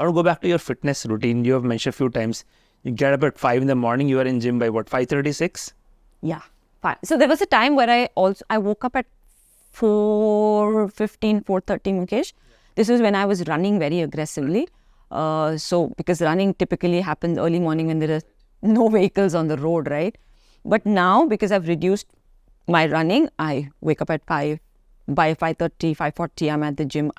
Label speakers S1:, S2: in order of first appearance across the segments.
S1: I want to go back to your fitness routine. You have mentioned a few times. You get up at 5 in the morning. You are in gym by what, 5:36?
S2: Yeah, fine. So there was a time where I woke up at 4:15, 4:30, Mukesh. This was when I was running very aggressively. So because running typically happens early morning when there are no vehicles on the road, right? But now, because I've reduced my running, I wake up at 5. By 5:30, 5:40, I'm at the gym.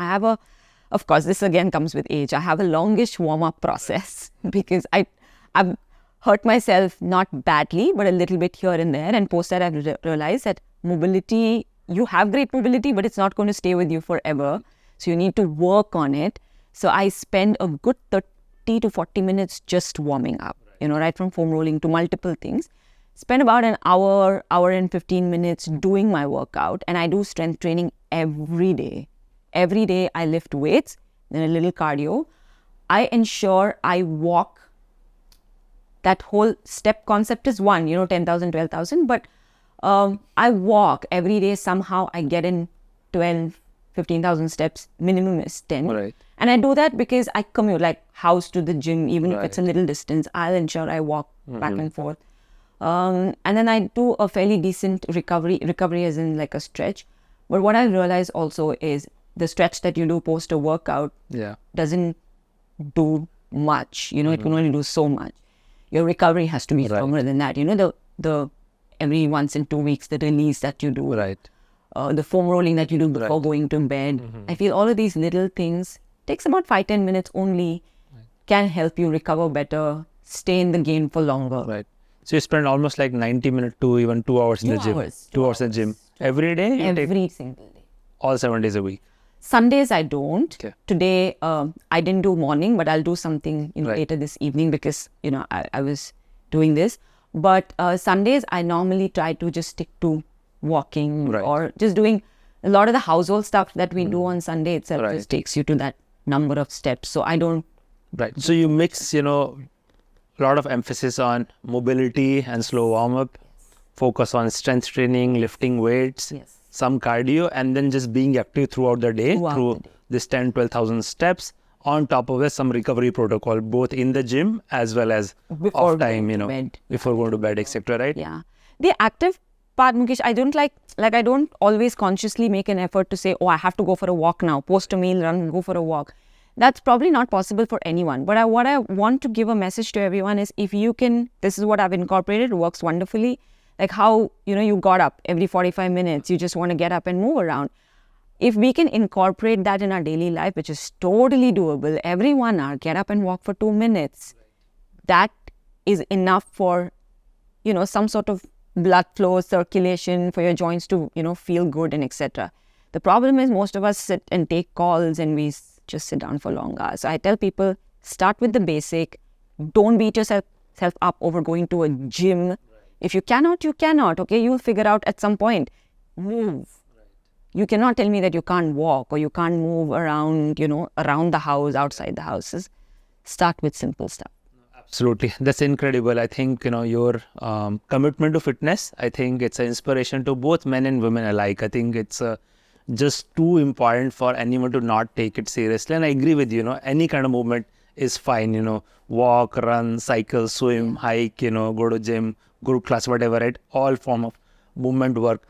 S2: Of course, this again comes with age. I have a longish warm-up process because I've hurt myself, not badly, but a little bit here and there. And post that, I've realized that mobility, you have great mobility, but it's not going to stay with you forever. So you need to work on it. So I spend a good 30 to 40 minutes just warming up, right from foam rolling to multiple things. Spend about an hour and 15 minutes doing my workout, and I do strength training every day. Every day I lift weights, then a little cardio. I ensure I walk. That whole step concept is one, 10,000, 12,000, but I walk every day. Somehow I get in 12, 15,000 steps, minimum is 10.
S1: Right.
S2: And I do that because I commute, like house to the gym, even if it's a little distance, I'll ensure I walk back and forth. And then I do a fairly decent recovery as in like a stretch. But what I realize also is the stretch that you do post a workout doesn't do much. It can only do so much. Your recovery has to be stronger than that. The every once in 2 weeks, the release that you do.
S1: Right.
S2: The foam rolling that you do before going to bed. I feel all of these little things takes about 5-10 minutes only, can help you recover better, stay in the game for longer.
S1: Right. So you spend almost like 90 minutes to even 2 hours in the gym. 2 hours in the gym. Every day?
S2: Every single day.
S1: All 7 days a week?
S2: Sundays I don't.
S1: Okay.
S2: Today I didn't do morning, but I'll do something later this evening because, I was doing this. But Sundays I normally try to just stick to walking or just doing a lot of the household stuff that we do on Sunday itself just takes you to that number of steps. So I don't.
S1: Right. So you mix, a lot of emphasis on mobility and slow warm-up, focus on strength training, lifting weights, some cardio, and then just being active throughout the day through this 10, 12,000 steps. On top of it, some recovery protocol, both in the gym as well as off time, before going to bed, etc. Right?
S2: Yeah. The active part, Mukesh, I don't I don't always consciously make an effort to say, I have to go for a walk now, post a meal, run, go for a walk. That's probably not possible for anyone. But what I want to give a message to everyone is if you can, this is what I've incorporated, it works wonderfully. Like how, you got up every 45 minutes, you just want to get up and move around. If we can incorporate that in our daily life, which is totally doable, every 1 hour, get up and walk for 2 minutes. That is enough for, some sort of blood flow, circulation for your joints to, feel good and etc. The problem is most of us sit and take calls and we just sit down for long hours. So I tell people, start with the basic. Don't beat yourself up over going to a gym. If you cannot, you cannot. Okay, you'll figure out at some point. Move. You cannot tell me that you can't walk or you can't move around, around the house, outside the houses. Start with simple stuff.
S1: Absolutely. That's incredible. I think, your commitment to fitness, I think it's an inspiration to both men and women alike. I think it's just too important for anyone to not take it seriously. And I agree with you, any kind of movement is fine, walk, run, cycle, swim, hike, go to gym, group class, whatever, right? All form of movement work.